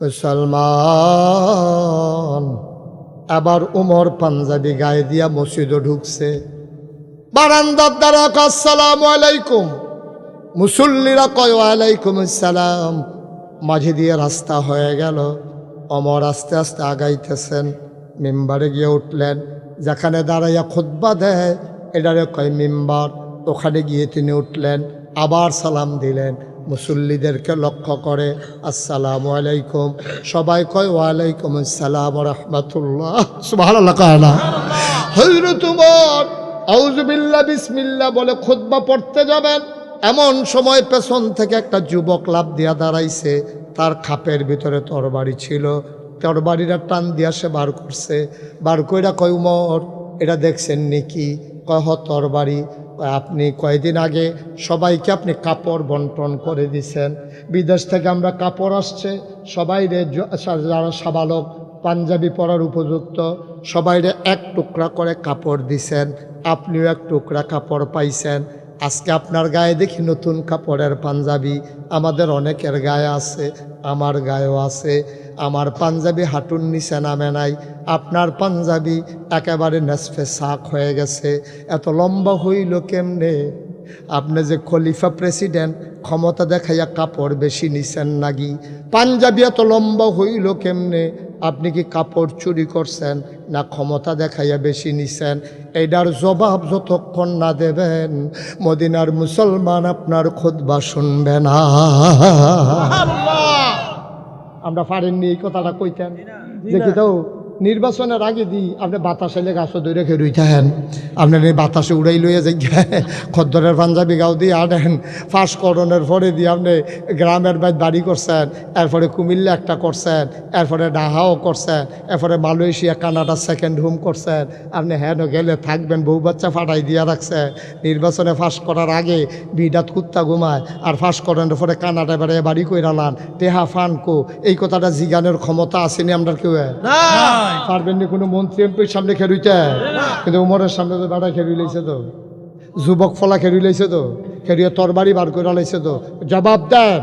মুসলমান। আবার উমর পাঞ্জাবি গায়ে দিয়া মসজিদে ঢুকছে, বারান্দার দ্বারা আসসালামু আলাইকুম, মুসল্লিরা কয় ওয়ালাইকুম আসসালাম। মাঝে দিয়ে রাস্তা হয়ে গেল, ওমর আস্তে আস্তে আগাইতেছেন, মিম্বারে গিয়ে উঠলেন, যেখানে দাঁড়াইয়া খুতবা দেয় এটারে কয় মিম্বার, ওখানে গিয়ে তিনি উঠলেন, আবার সালাম দিলেন, মুসল্লিদেরকে লক্ষ্য করে আসসালামু আলাইকুম, সবাই কয় ওয়ালাইকুম আসসালাম ওয়া রাহমাতুল্লাহ, সুবহানাল্লাহ কয় না। হযরত ওমর আউযু বিল্লাহ বিসমিল্লাহ বলে খুতবা পড়তে যাবেন, এমন সময় পেছন থেকে একটা যুবক লাফ দিয়া দাঁড়াইছে, তার খাপের ভিতরে তরবারি ছিল, তরবারিটা টান দিয়া সে বার করছে, বার কইরা কয় উমর এটা দেখছেন নাকি? কয় হ তরবারি। আপনি কয়েকদিন আগে সবাইকে আপনি কাপড় বন্টন করে দিছেন, বিদেশ থেকে আমরা কাপড় আসছে সবাইরে, যারা সাবালক পাঞ্জাবি পরার উপযুক্ত সবাইরে এক টুকরা করে কাপড় দিছেন, আপনিও এক টুকরা কাপড় পাইছেন। আজকে আপনার গায়ে দেখি নতুন কাপড়ের পাঞ্জাবি, আমাদের অনেকের গায়ে আছে, আমার গায়েও আছে। আমার পাঞ্জাবি হাঁটুর নিচে নামে নাই, আপনার পাঞ্জাবি একেবারে নেসফে সাক হয়ে গেছে। এত লম্বা হইল কেমনে? আপনি যে খলিফা প্রেসিডেন্ট, ক্ষমতা দেখাইয়া কাপড় বেশি নিছেন নাকি? পাঞ্জাবি এত লম্বা হইল কেমনে? আপনি কি কাপড় চুরি করছেন না ক্ষমতা দেখাইয়া বেশি নিছেন? এইটার জবাব যতক্ষণ না দেবেন মদিনার মুসলমান আপনার খুতবা শুনবে না। আমরা পারেননি এই কথাটা কইতেন, দেখি তো নির্বাচনের আগে দিই আপনি বাতাসে গাছ ধরে খেরুই থাকেন, আপনার এই বাতাসে উড়াই লইয়া যাই খদ্দরের পাঞ্জাবি গাও দিয়ে আনেন, ফাঁস করণের পরে দিয়ে আপনি গ্রামের বাড়ি করছেন, এরপরে কুমিল্লা একটা করছেন, এরপরে ডাহাও করছেন, এরপরে মালয়েশিয়া কানাডা সেকেন্ড হোম করছেন। আপনি হ্যাঁ গেলে থাকবেন, বউ বাচ্চা ফাটাই দিয়া রাখছেন। নির্বাচনে ফাঁস করার আগে বিডাত কুত্তা ঘুমায়, আর ফাঁস করানোর পরে কানাডা বেড়ে বাড়ি কইরালান টেহা ফানকো, এই কথাটা জিগানের ক্ষমতা আসেনি আমরা কেউ পারবেন না। কোনো মন্ত্রী এমপির সামনে খেলুইতে, কিন্তু উমরের সামনে তো বেড়া খেলুই লাইছে, তো যুবক ফলা খেলুই লাইছে, তো খেলিয়ে তরবারি বার করে লাইছে, তো জবাব দেন।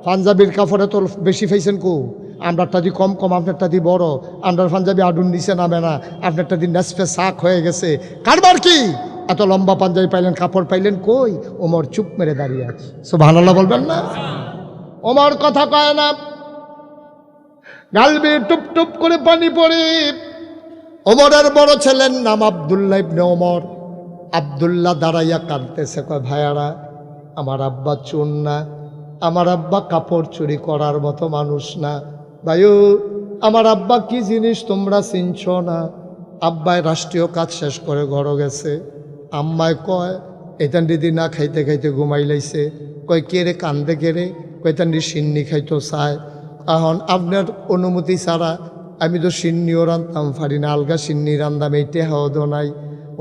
পাঞ্জাবির কাপড়ে তো বেশি ফাইছেন কো? আমরারটা দি কম কম, আপনারটা দি বড়। আমরার পাঞ্জাবি আডুন নিচে নামে না, আপনারটা দি নেসফে সাক হয়ে গেছে। কারবার কি? এত লম্বা পাঞ্জাবি পাইলেন, কাপড় পাইলেন কই? ওমর চুপ মেরে দাঁড়িয়ে আছে। সুবহানাল্লাহ বলবেন না? ওমর কথা কয় না, গালবি টুপ টুপ করে পানি পড়ে। ওমরের বড় ছেলের নাম আব্দুল্লাহ ইবনে ওমর। আব্দুল্লাহ দাঁড়াইয়া কাঁদতেছে, কয় ভাইয়ারা আমার আব্বা চোর না, আমার আব্বা কাপড় চুরি করার মতো মানুষ না। ভাইও আমার আব্বা কি জিনিস তোমরা চিনছ না? আব্বায় রাষ্ট্রীয় কাজ শেষ করে ঘর গেছে। আম্মায় কয় এতান দিদি না খাইতে খাইতে ঘুমাই লাইছে। কয় কে রে কান্দে কে রে? কয়তান দি সিন্নি খাইতো চায়। এখন আপনার অনুমতি ছাড়া আমি তো সিন্নিও রান্ধতাম পারি না, আলগা সিন্নি রান্ধাম, এইটে হাওয়া নাই।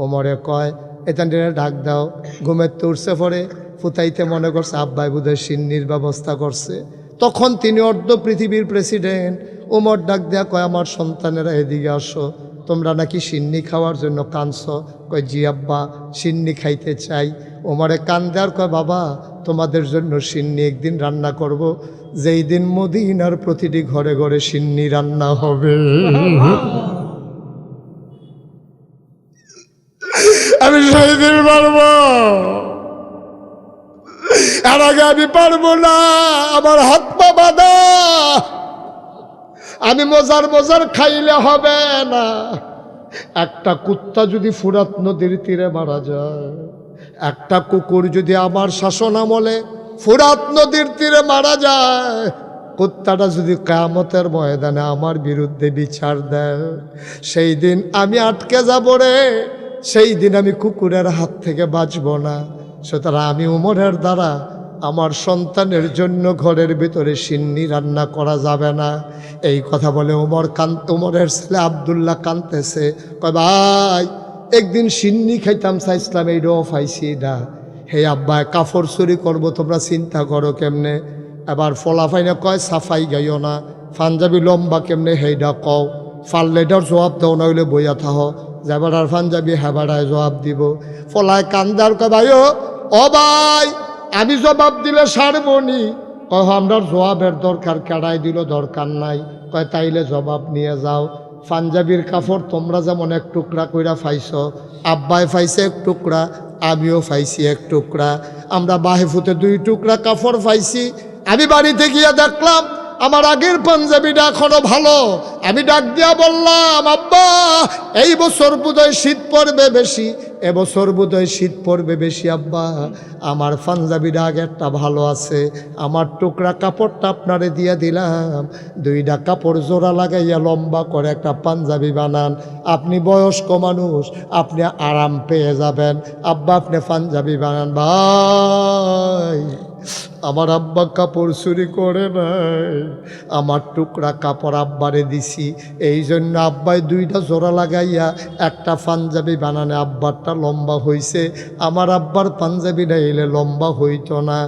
ওমরে কয় এতান দিনে ডাক দাও। ঘুমের তো উঠছে পরে ফুতাইতে মনে করছে আব্বাই বোধহয় সিন্নির ব্যবস্থা করছে। তখন তিনি অর্ধ পৃথিবীর প্রেসিডেন্ট। ওমর ডাক দেয়া কয় আমার সন্তানেরা এদিকে আসো, তোমরা নাকি সিন্নি খাওয়ার জন্য কাঁদছ? কয় জি আব্বা সিন্নি খাইতে চাই। ওমরে কান্দে আর কয় বাবা তোমাদের জন্য সিন্নি একদিন রান্না করব, যেই দিন মদিনার প্রতিটি ঘরে ঘরে সিন্নি রান্না হবে। আমি সেই দিন পারবো, এর আগে আমি পারবো না। আমার হাত পা বাঁধা, আমি মজার মজার খাইলে হবে না। একটা কুত্তা যদি ফুরাত নদীর তীরে মারা যায়, একটা কুকুর যদি আমার শাসন আমলে ফুরাত নদীর তীরে মারা যায়, কুত্তাটা যদি কিয়ামতের ময়দানে আমার বিরুদ্ধে বিচার দেয়, সেই দিন আমি আটকে যাব রে। সেই দিন আমি কুকুরের হাত থেকে বাঁচব না। সুতরাং আমি উমরের দ্বারা আমার সন্তানের জন্য ঘরের ভিতরে সিন্নি রান্না করা যাবে না। এই কথা বলে উমরের ছেলে আব্দুল্লাহ কাঁদতেছে, কয় ভাই একদিন সিন্নি খাইতাম চাইছিলাম, এইটাও পাইছি না। হে আব্বা কাপড় চুরি করবো তোমরা চিন্তা করো কেমনে? এবার ফলাফাইনে কয় সাফাই গাইও না, পাঞ্জাবি লম্বা কেমনে হেইডা কও, ফাল্লেটার জবাব দাও, না হইলে বইয়া থাহ। যাবার পাঞ্জাবি হেবাড়ায় জবাব দিব। ফলায় কান্দার কয় ভাই ও ভাই আমি জবাব দিলে সারবনি, কয় আমরার জবাবের দরকার, কেড়াই দিল দরকার নাই। কয় তাইলে জবাব নিয়ে যাও। পাঞ্জাবির কাপড় তোমরা যেমন এক টুকরা কইরা ফাইছ, আব্বাই ফাইছে এক টুকরা, আমিও ফাইছি এক টুকরা, আমরা বাহিফুতে 2 টুকরা কাপড় ফাইছি। আমি বাড়িতে গিয়ে দেখলাম আমার আগের পাঞ্জাবিটা এখনো ভালো। আমি ডাক দিয়া বললাম, আব্বা এই বছর বোধহয় শীত পড়বে বেশি, এবছর বোধহয় শীত পড়বে বেশি। আব্বা আমার পাঞ্জাবিটা আগেরটা ভালো আছে, আমার টুকরা কাপড়টা আপনারে দিয়ে দিলাম, 2টা কাপড় জোড়া লাগাইয়া লম্বা করে একটা পাঞ্জাবি বানান। আপনি বয়স্ক মানুষ, আপনি আরাম পেয়ে যাবেন। আব্বা আপনি পাঞ্জাবি বানান। ভাই আমার আব্বা কাপড় চুরি করে নাই, আমার টুকরা কাপড় আব্বারে দিছি, এই জন্য আব্বাই 2টা জোড়া লাগাইয়া একটা পাঞ্জাবি বানানে আব্বারটা লম্বা হইছে, আমার আব্বার পাঞ্জাবিটা এলে লম্বা হইতো না।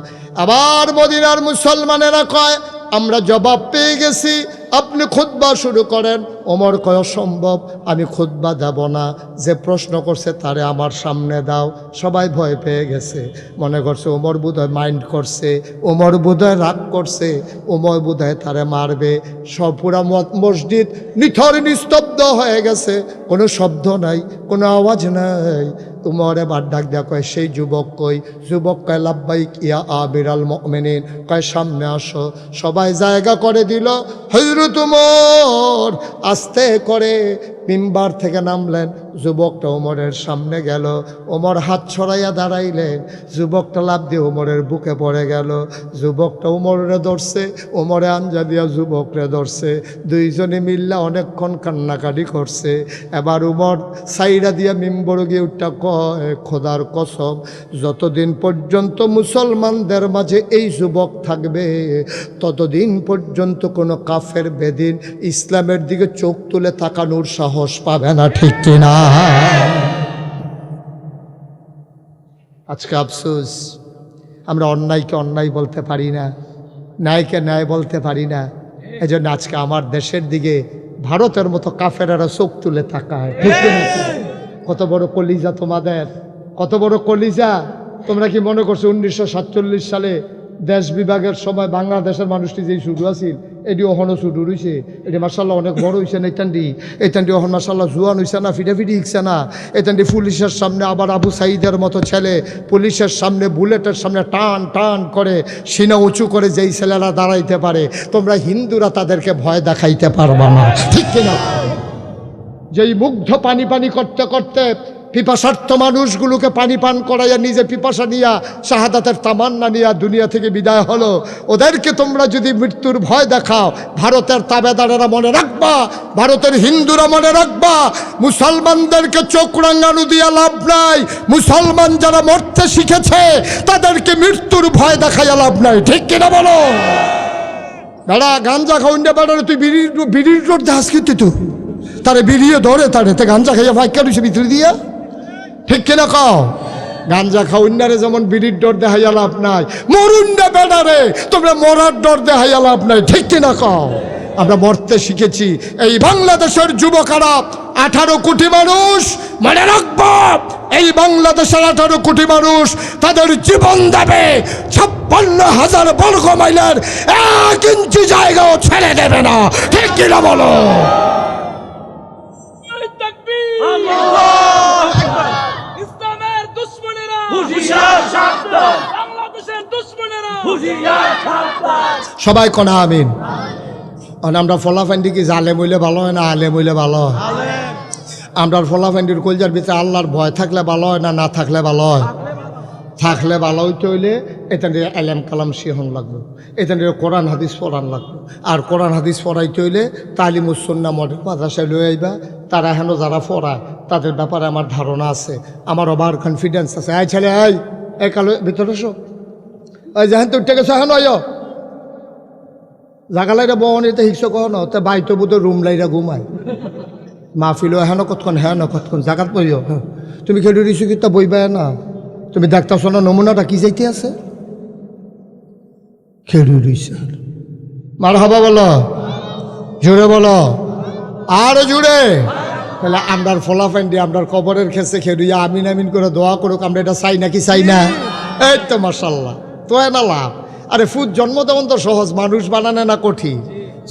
আবার মদিনার মুসলমানেরা কয় আমরা জবাব পেয়ে গেছি, আপনি খুতবা শুরু করেন। ওমর কয় অসম্ভব, আমি খুতবা দেব না, যে প্রশ্ন করছে তারে আমার সামনে দাও। সবাই ভয় পেয়ে গেছে, মনে করছে ওমর বোধহয় মাইন্ড করছে, ওমর বোধহয় রাগ করছে, ওমর বোধহয় তারে মারবে। সব পুরা মসজিদ নিথর নিস্তব্ধ হয়ে গেছে, কোনো শব্দ নাই, কোনো আওয়াজ নাই। উমর এবার ডাক দেয়া কয় সেই যুবক কই? যুবক কয় লাব্বাইক ইয়া আমিরাল মুমিনিন, কয় সামনে আসো। সবাই জায়গা করে দিল। হযরত উমর আস্তে করে মিম্বার থেকে নামলেন, যুবকটা ওমরের সামনে গেল, ওমর হাত ছড়াইয়া দাঁড়াইলেন, যুবকটা লাফ দিয়ে ওমরের বুকে পড়ে গেল। যুবকটা ওমরে ধরছে, ওমরে আঞ্জা দিয়া যুবকরে ধরছে, 2জনে মিল্লা অনেকক্ষণ কান্নাকাটি করছে। এবার উমর সাইরা দিয়া মিম্বর গিয়ে উঠটা কয় খোদার কসম, যতদিন পর্যন্ত মুসলমানদের মাঝে এই যুবক থাকবে ততদিন পর্যন্ত কোনো কাফের বেদিন ইসলামের দিকে চোখ তুলে তাকানোর সাহস পাবে না, ঠিক কিনা? আজকে আফসোস, আমরা অন্যায়কে অন্যায় বলতে পারি না, ন্যায়কে ন্যায় বলতে পারি না। এই জন্য আজকে আমার দেশের দিকে ভারতের মতো কাফেরেরা চোখ তুলে তাকায়, ঠিক কিনা? কত বড় কলিজা তোমাদের, কত বড় কলিজা। তোমরা কি মনে করছো 1947 সালে দেশ বিভাগের সময় বাংলাদেশের মানুষটি যেই শুরু আছিল এটি ওখানো শুরু রয়েছে, এটি মার্শাল্লাহ অনেক বড় হয়েছে না? এটান্ডি ওখান মার্শাল্লাহ জুয়ান হয়েছে না, ফিটাফিটি হিকছে না? এটান্ডি পুলিশের সামনে আবার আবু সাইদের মতো ছেলে পুলিশের সামনে বুলেটের সামনে টান টান করে সিনা উঁচু করে যেই ছেলেরা দাঁড়াইতে পারে, তোমরা হিন্দুরা তাদেরকে ভয় দেখাইতে পারবা না, ঠিক কিনা? যেই মুগ্ধ পানি পানি করতে করতে পিপাসার্থ মানুষগুলোকে পানি পান করাইয়া নিজে পিপাসা নিয়া শাহাদাতের তামান্না নিয়া দুনিয়া থেকে বিদায় হলো, ওদেরকে তোমরা যদি মৃত্যুর ভয় দেখাও, ভারতের তাবেদারেরা মনে রাখবা, ভারতের হিন্দুরা মনে রাখবা, মুসলমানদেরকে চোখ রাঙানো দিয়া লাভ নাই। মুসলমান যারা মরতে শিখেছে তাদেরকে মৃত্যুর ভয় দেখাইয়া লাভ নাই, ঠিক কিনা বলো? বেড়া গাঞ্জা খাউন্ডে বেড়ারে তুই বিড়ির রোড দেখাস কিন্তু তুই তারে বিড়িয়ে ধরে তারে তে গাঞ্জা খাইয়া ভাই কেন ভিতরে দিয়া, ঠিক কিনা কও? গাঞ্জা খাউন্ডারে যেমন বিড়ির ডর দেখাইয়া লাভ নাই, মরুন্ডা বেড়ারে তোমরা মরার ডর দেখাইয়া লাভ নাই, ঠিক কিনা কও? আমরা মরতে শিখেছি। এই বাংলাদেশের যুবকেরা 18 কোটি মানুষ, মনে রাখবো এই বাংলাদেশের 18 কোটি মানুষ তাদের জীবন দেবে, 56,000 বর্গ মাইলের 1 ইঞ্চি জায়গাও ছেড়ে দেবে না, ঠিক কিনা বলো? ইসলামের দুশমনেরা হুঁশিয়ার সাবধান, বাংলাদেশের দুশমনেরা হুঁশিয়ার সাবধান। সবাই কোন আমিন। আমরা ফলাফান্ডি কি জালেম হইলে ভালো হয় না আলেম হইলে ভালো হয়? আমরা ফলাফান্ডির কলজার ভিতরে আল্লাহর ভয় থাকলে ভালো হয় না না থাকলে ভালো হয়? থাকলে ভালো হইতে হইলে এটা নিয়ে আলেম কালাম শিহন লাগবে, এটা নিয়ে কোরআন হাদিস পড়ান লাগবে। আর কোরআন হাদিস পড়াইতে হইলে তালিমুসন্না মডেল মাদ্রাসায় লয়ে আইবা, তারা এখনও যারা পড়ায় তাদের ব্যাপারে আমার ধারণা আছে, আমার ওভার কনফিডেন্স আছে। এই ছেলে এই কালো ভিতরে এসো, ওই যেহেন তো উঠে গেছো এখন জাগালাইরা বহনিতে হিংসা কহ ন তে বাইতো বুধ রুম লাইরা ঘুমায় মাহফিলও হেন কতক্ষণ হ্যাঁ না কতক্ষণ জাগাত বইও। হ্যাঁ তুমি খেলে দিছো কি তা বইবা না? তুমি দেখতেছ না নমুনাটা কি যাইতে আছে? খেলে দিছে মার হবা বলো, জুড়ে বলো, আরো জুড়ে। তাহলে আমরার ফলাফান্ডি আমরার কবরের খেসে খেলুইয়া আমিন আমিন করে দোয়া করুক, আমরা এটা চাই নাকি চাই না? এই তো মাশাল্লাহ, তো না লাভ। আরে ফুট জন্ম দেওয়া তো সহজ, মানুষ বানানো না কঠিন।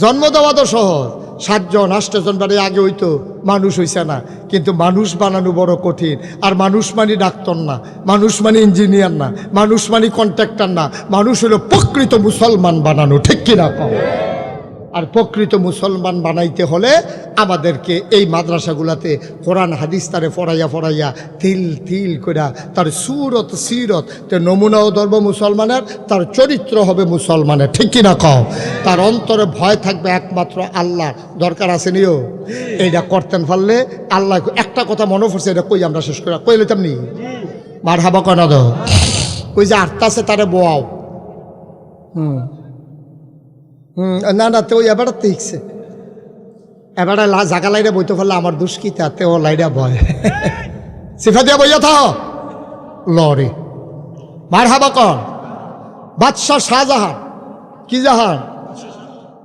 জন্ম দেওয়া তো সহজ, 7 জন 8 জন বাড়ি আগে হইতো, মানুষ হইছে না। কিন্তু মানুষ বানানো বড় কঠিন। আর মানুষ মানে ডাক্তার না, মানুষ মানে ইঞ্জিনিয়ার না, মানুষ মানে কন্ট্রাক্টর না, মানুষ হলো প্রকৃত মুসলমান বানানো, ঠিক কিনা কও? আর প্রকৃত মুসলমান বানাইতে হলে আমাদেরকে এই মাদ্রাসাগুলাতে কোরআন হাদিস তারে ফরাইয়া তিল তিল কইরা তার সুরত সিরত তে নমুনাও ধরব মুসলমানের, তার চরিত্র হবে মুসলমানের, ঠিক কিনা কও? তার অন্তরে ভয় থাকবে একমাত্র আল্লাহ। দরকার আছে নিও এইটা করতেন পারলে আল্লাহ। একটা কথা মনে পড়ছে, এটা কই আমরা শেষ করে কই লইতাম নি মার হাবা কনা দো ওই যে আটটাছে তারে বোয়াও। না না, তো এবার শিখছে, এবারে জাগা লাইরে বইতে পারলে আমার দুষ্কিতা তেও লাইরা বয় সিফা দিয়া বইয়া থাক লরে মার হাবা কর। বাদশাহ শাহজাহান, কি জাহান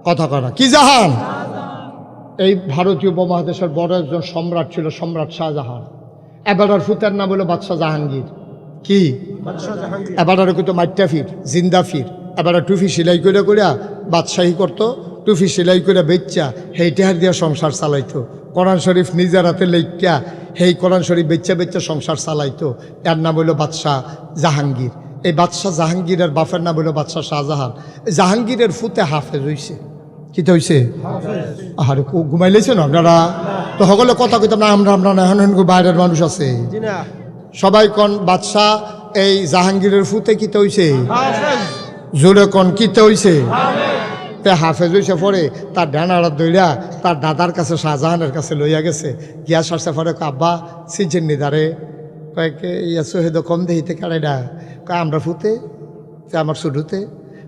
কথা করা, কি জাহান? এই ভারতীয় উপমহাদেশের বড় একজন সম্রাট ছিল, সম্রাট শাহজাহান। এবারের ফুতের নাম হলো বাদশাহ জাহাঙ্গীর। কি এবারে কিন্তু মাইটাফির জিন্দাফির। এবারে টুফি সেলাই করে বাদশাহী করতো, টুফি সেলাই করে বেচ্চা হেই টেহার দিয়া সংসার চালাইতো। কোরআন শরীফ নিজের হাতে লেখা হেই কোরআন শরীফ বেচ্চা সংসার চালাইতো। এর নাম হইল বাদশাহ জাহাঙ্গীর। এই বাদশাহ জাহাঙ্গীরের বাপের নাম হইল বাদশাহ শাহজাহান। জাহাঙ্গীরের ফুতে হাফেজ হইছে। কি তো হইছে? আরে ঘুমাই লেছে না আপনারা তো? সকলে কথা কইতাম না আমরা না, এখন বাইরের মানুষ আছে সবাই কন। বাদশাহ এই জাহাঙ্গীরের ফুতে কিতে হইছে? জোরে কন কিতে হইছে? তে হাফেজ হইছে। পরে তার ডানারা দইরা তার দাদার কাছে শাহজাহানের কাছে লইয়া গেছে। গিয়া সারছে পরে আব্বা সিজেন নিদারে কয়েকে ইয়া সোহেদ কম দেহিতে কারাইডা কয় আমরা ফুতে আমার শুরুতে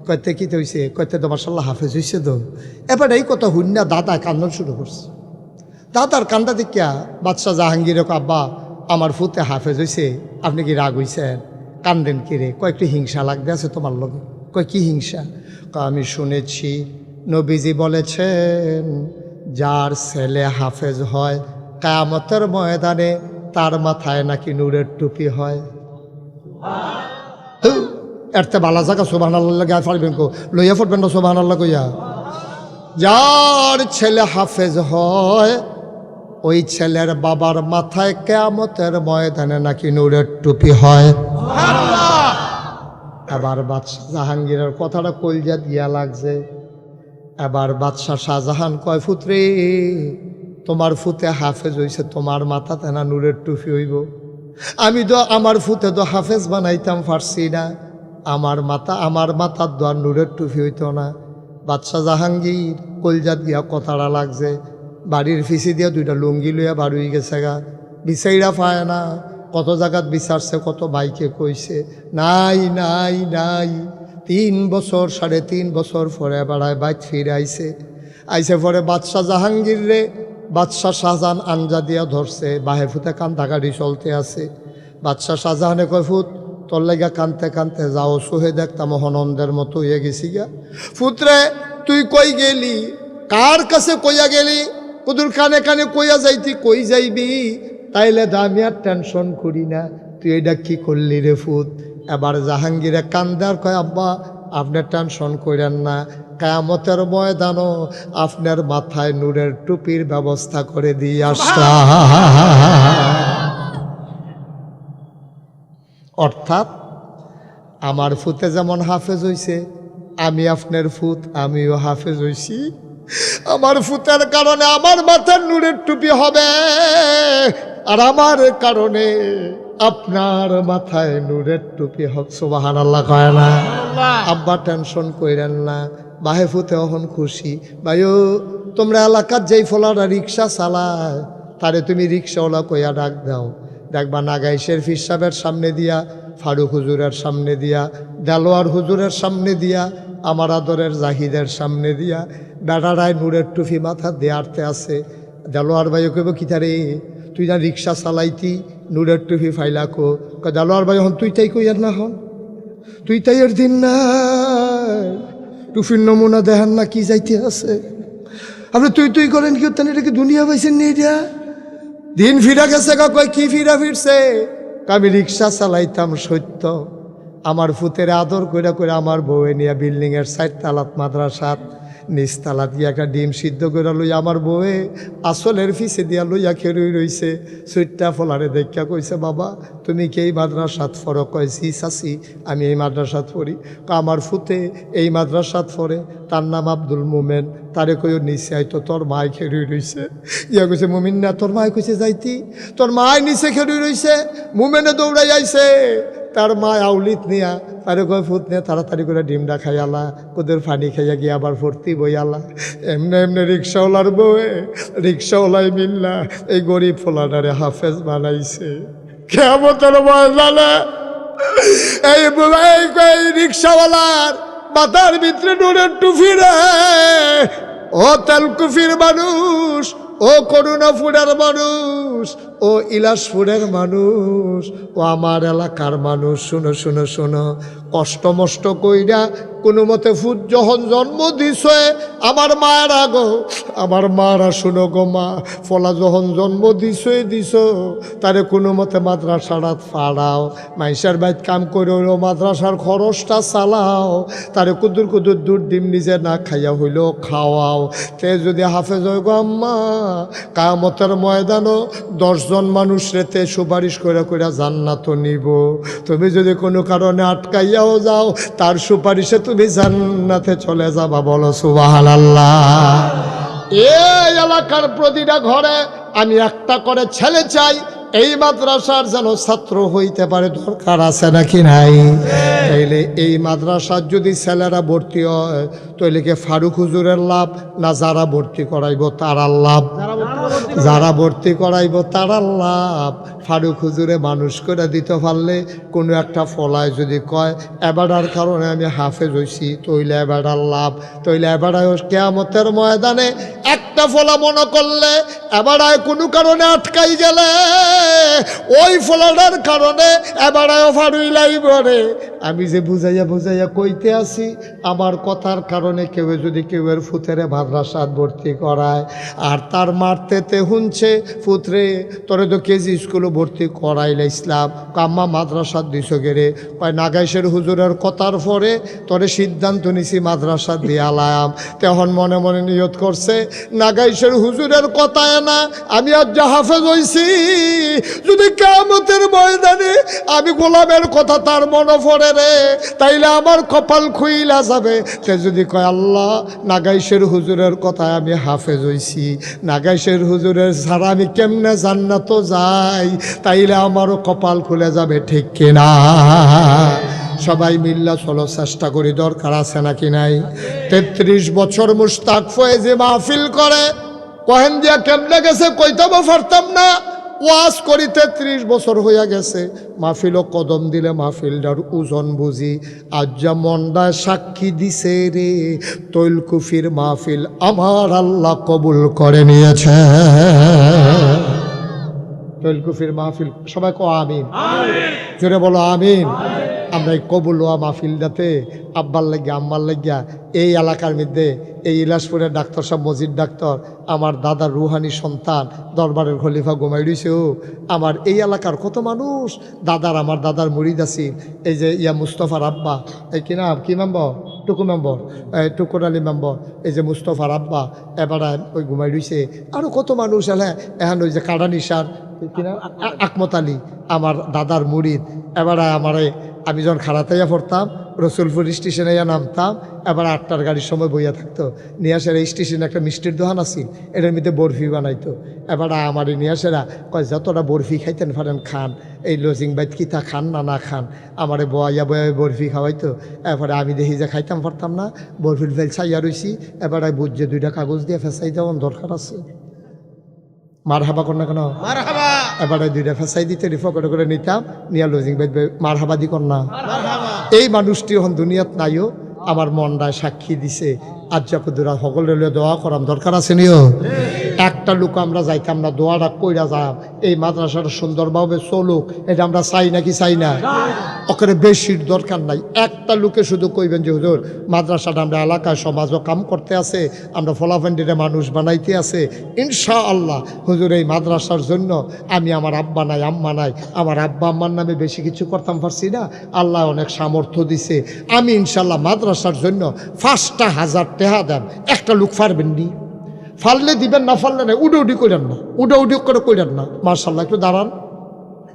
কয়তে কিতে হইছে? কয়তে তো মাশাআল্লাহ হাফেজ হইছে তো। এবার এই কথা হুন্না দাদা কান্দন শুরু করছে। দাদার কান্দা দেখিয়া বাদশাহ জাহাঙ্গীর আব্বা আমার ফুতে হাফেজ হইছে, আপনি কি রাগ হইছেন? কান্দেন কিরে? কয়েকটি হিংসা লাগতে আছে তোমার লগে। কয় কি হিংসা? আমি শুনেছি নবীজি বলেছেন যার ছেলে হাফেজ হয় কিয়ামতের ময়দানে তার মাথায় নাকি নূরের টুপি হয়। এরতে বালা জায়গা সুবহানাল্লাহ গায়ে ফাড়বেন কো লইয়া ফুটবেন না সুবহানাল্লাহ কইয়া। যার ছেলে হাফেজ হয় ওই ছেলের বাবার মাথায় কিয়ামতের ময়দানে নাকি নূরের টুপি হয়। এবার বাদশাহ জাহাঙ্গীরের কথাটা কলজা দিয়া লাগছে। এবার বাদশাহ শাহজাহান কয় ফুতরে তোমার ফুতে হাফেজ হইছে, তোমার মাথাতে না নূরের টুপি হইব? আমি তো আমার ফুতে তো হাফেজ বানাইতাম পারছি না, আমার মাথার দোয়ার নূরের টুপি হইতো না। বাদশাহ জাহাঙ্গীর কলজাত গিয়া কথাটা লাগছে। বাড়ির ফিসি দিয়া 2টা লুঙ্গি লইয়া বাড়ি গেছে গা, বিচাইরা পায় না। কত জায়গাত বিচারছে, কত ভাইকে কইছে, নাই নাই নাই। 3 বছর 3.5 বছর পরে বেড়ায় বাইত ফিরে আইছে পরে বাদশাহ জাহাঙ্গীর রে বাদশাহ শাহজাহান আঞ্জা দিয়া ধরছে। বাহে ফুতে কান্দাকাটি চলতে আছে। বাদশাহ শাহজাহানে কয় ফুত তোর লাগা কানতে কানতে যাও, সোহে দেখতাম হনন্দের মতো হয়ে গেছি গা। ফুতরে তুই কই গেলি? কার কাছে কইয়া গেলি? কুদুর কানে কানে কইয়া যাইতি, কই যাইবি? তাইলে আমি আর টেনশন করি না, তুই এটা কি করলি রে ফুত? এবার জাহাঙ্গীরে কান্দার কয় আব্বা আপনার টেনশন করেন না, কিয়ামতের ময়দানও আপনার মাথায় নূরের টুপির ব্যবস্থা করে দিয়ে আসলাম। অর্থাৎ আমার ফুতে যেমন হাফেজ হইছে, আমি আপনার ফুত আমিও হাফেজ হইছি। আমার ফুতের কারণে আমার মাথার নূরের টুপি হবে, আর আমার কারণে আপনার মাথায় নূরের টুপি হবে। সুবহানাল্লাহ কয় না? আব্বা টেনশন কইরেন না, বাহে ফুতে এখন খুশি। ভাইও তোমরা এলাকার যেই ফলারা রিক্সা চালায় তারে তুমি রিক্সাওয়ালা কইয়া ডাক দাও। দেখবা নাগাইশের ফির সাহেবের সামনে দিয়া, ফারুক হুজুরের সামনে দিয়া, দেলোয়ার হুজুরের সামনে দিয়া, আমার আদরের জাহিদের সামনে দিয়া বেড়ারায় নূরের টুপি মাথা দেয়ারতে আছে। দেলোয়ার ভাইও কইব কিতারে তুই না রিক্সা চালাইতি, নূরের টুপি ফাইলা কো? দেলোয়ার ভাই হন তুই তাই কইয়ার না, হন তুই তাই এর দিন না টুপির নমুনা দেখান না কি যাইতে আছে। আপনি তুই করেন কি? এটা কি দুনিয়া পাইছেন নি? এটা দিন ফিরা গেছে গা। কয় কি ফিরা ফিরছে? আমি রিক্সা চালাইতাম সত্য, আমার ফুতের আদর কইরা কইরা আমার বউয়ে নিয়ে বিল্ডিংয়ের 4 তালাত মাদ্রাসাত নিচ তালাত গিয়ে একটা ডিম সিদ্ধ করে লইয়া আমার বউয়ে আসলের ফিসে দিয়া লইয়া খেরুই রইছে। সুইটটা ফলারে দেখা কইছে, বাবা তুমি কি এই মাদ্রাসাত পড়ো? কয় জি চাচি আমি এই মাদ্রাসাত পড়ি। আমার ফুতে এই মাদ্রাসাত পড়ে, তার নাম আব্দুল মোমেন। তারে কইও নিচে আইতো, তোর মায় খেরুই রইছে। ইয়া কইছে মুমিন না, তোর মায় কইছে যাইতি, তোর মায় নিচে খেরুই রইছে। মুমেনে দৌড়াই আইছে, তার মা আউলিত নিয়া তারে কয় ফুট নিয়ে তাড়াতাড়ি করে ডিমটা খাইয়ালা, ওদের পানি খাইয়া গিয়ে আবার ভর্তি বইয়ালা। এমনি এমনি রিক্সাওয়ালার বউয়ে রিক্সাওয়ালাই মিল্লা এই গরিব ফোলাটারে হাফেজ বানাইছে। কেমতের ময়দানে এই রিক্সাওয়ালার মাথার ভিতরে নুনের টুফি রে। ও তেলকুফির মানুষ, ও করুণাপুরের মানুষ, ও ইলাসপুরের মানুষ, ও আমার এলাকার মানুষ, শুনো শুনো শুনো, কষ্ট মষ্ট কইরা কোনো মতে ফুট যখন জন্ম দিছে আমার মায়ের আগো, আমার মারা শুনো গো মা, ফলা যখন জন্ম দিছ তারে কোনো মতে মাদ্রাসারাত ফাড়াও, মাইসার বাইত কাম করে হইলেও মাদ্রাসার খরচটা চালাও, তারে কুদুর কুদুর দুধ ডিম নিজে না খাইয়া হইলেও খাওয়াও। তে যদি হাফেজ হয় গো আম্মা, কায়ামতের ময়দানও 10 জন মানুষ রেতে সুপারিশ করে করে জান্নাত নিব। তুমি যদি কোনো কারণে আটকাইয়াও যাও, তার সুপারিশে তুমি জান্নাতে চলে যাবা। বলো সুবহানাল্লাহ। এই এলাকার প্রতিটা ঘরে আমি একটা করে ছেলে চাই, এই মাদ্রাসার যেন ছাত্র হইতে পারে। দরকার আছে নাকি নাই? তাইলে এই মাদ্রাসার যদি ছেলেরা ভর্তি হয়, তাইলে কি ফারুক হুজুরের লাভ না যারা ভর্তি করাইব তারার লাভ? যারা ভর্তি করাইব তারার লাভ। ফারুক হুজুরে মানুষ করে দিতে পারলে কোনো একটা ফলায় যদি কয় এবারার কারণে আমি হাফেজ হইছি, তৈলে এবারার লাভ। তৈলে এবারায় কিয়ামতের ময়দানে একটা ফলা মনে করলে এবারায় কোনো কারণে আটকাই গেলে ওই ফলাটার কারণে এবারায় ফারুই লাইব রে। আমি যে বুঝাইয়া বুঝাইয়া কইতে আসি, আমার কথার কারণে কেউ যদি কেউয়ের ফুতেরে মাদ্রাসাত ভর্তি করায় আর তার মারতেতে হুনছে, ফুতরে তোরে তো কেজি স্কুলে ভর্তি করাইলে ইসলাম কাম্মা মাদ্রাসাত দিছ গেরে, কয় নাগাইশের হুজুরের কথার পরে তোরে সিদ্ধান্ত নিছি মাদ্রাসাত দিয়ালাম। তখন মনে মনে নিয়ত করছে নাগাইশের হুজুরের কথায় না আমি আজ যা হাফেজ হইছি, যদি কিয়ামতের ময়দানে আমি গোলামের কথা তার মনে পড়ে রে, তাইলে আমার কপাল খুইলা যাবে। তে যদি কয় আল্লাহ নাগাইশের হুজুরের কথায় আমি হাফেজ হইছি, নাগাইশের হুজুরের ছাড়া আমি কেমনে জান্নাত যাই, তাইলে আমারও কপাল খুলে যাবে, ঠিক কিনা? সবাই মিল্লা চলো চেষ্টা করি, দরকার আছে নাকি নাই? 33 বছর মুশতাক ফয়েজে মাহফিল করে, কহেন দিয়া কেমনে গেছে কইতাম পারতাম না। ওয়াজ করি 33 বছর হইয়া গেছে, মাহফিলও কদম দিলে মাহফিলটার ওজন বুঝি। আজ যা মন্ডায় সাক্ষী দিছে রে, তৈলকুফির মাহফিল আমার আল্লাহ কবুল করে নিয়েছে। তৈলকুফির মাহফিল সবাই কো আমিন, জোরে বলো আমিন। আমরা এই কবুল হওয়া মাহফিলটাতে আব্বার লাগিয়া আম্মার লাগিয়া এই এলাকার মধ্যে এই ইলাসপুরের ডাক্তার সাহেব মজিদ ডাক্তার, আমার দাদার রুহানি সন্তান দরবারের খলিফা ঘুমাই রইছে। ও আমার এই এলাকার কত মানুষ, দাদার আমার দাদার মুরিদ আছেন, এই যে ইয়া মুস্তফার আব্বা, এই কি নাম, কি মেম্বর, টুকু মেম্বর, টুকুর আলী মেম্বর, এই যে মুস্তফার আব্বা এবার ওই ঘুমাই রইছে। আরও কত মানুষ এলে এখন ওই যে কাডানিসার কিনা আকমত আলী আমার দাদার মুরিদ। এবার আমারে আমি যখন খাড়াতাইয়া পড়তাম রসুলপুর স্টেশনে নামতাম, এবার 8টার গাড়ির সময় বইয়া থাকতো। নিয়াসেরা স্টেশনে একটা মিষ্টির দোকান আছিল, এটার মধ্যে বরফি বানাইতো। এবার আমার নিয়াসেরা কয় যতটা বরফি খাইতেন পারেন খান, এই লজিং বাইত কিতা খান না না খান, আমারে বয়া বয়া বরফি খাওয়াইতো। এরপরে আমি দেখি যে খাইতাম পারতাম না, বরফির ফেল ছাইয়া রইছি। এবার বুঝছে 2টা কাগজ দিয়ে ফেসাই দেওয়ার দরকার আছে। মার হাবা কর না কেন, এবারে 2টা ফেসাই দিতে রিফকট করে নিতাম, নিয়া লজিং বাইত মার হাবা দি কর না। এই মানুষটি এখন দুনিয়াত নাইও, আমার মনটায় সাক্ষী দিছে। আজ যা কুদুরা সকলের দোয়া করাম দরকার আছে নিও। এক একটা লোক আমরা যাইতাম না, দোয়াটা কইরা যাব এই মাদ্রাসাটা সুন্দরভাবে চলুক, এটা আমরা চাই নাকি চাই না? ওখানে বেশির দরকার নাই, একটা লোকে শুধু কইবেন যে হুজুর মাদ্রাসাটা আমরা এলাকায় সমাজও কাম করতে আছে, আমরা ফলাফেন্ডিরে মানুষ বানাইতে আছে, ইনশাআল্লাহ হুজুর এই মাদ্রাসার জন্য আমি আমার আব্বা নাই আম্মা নাই, আমার আব্বা আম্মার নামে বেশি কিছু করতাম পারছি না, আল্লাহ অনেক সামর্থ্য দিছে, আমি ইনশাআল্লাহ মাদ্রাসার জন্য 5,000 টাকা দেন। একটা লোক পারবেন নি? ফাললে দিবেন, না ফাললে না, উডি করেন না, উডি করে করেন না। মার্শাল্লাহ, একটু দাঁড়ান।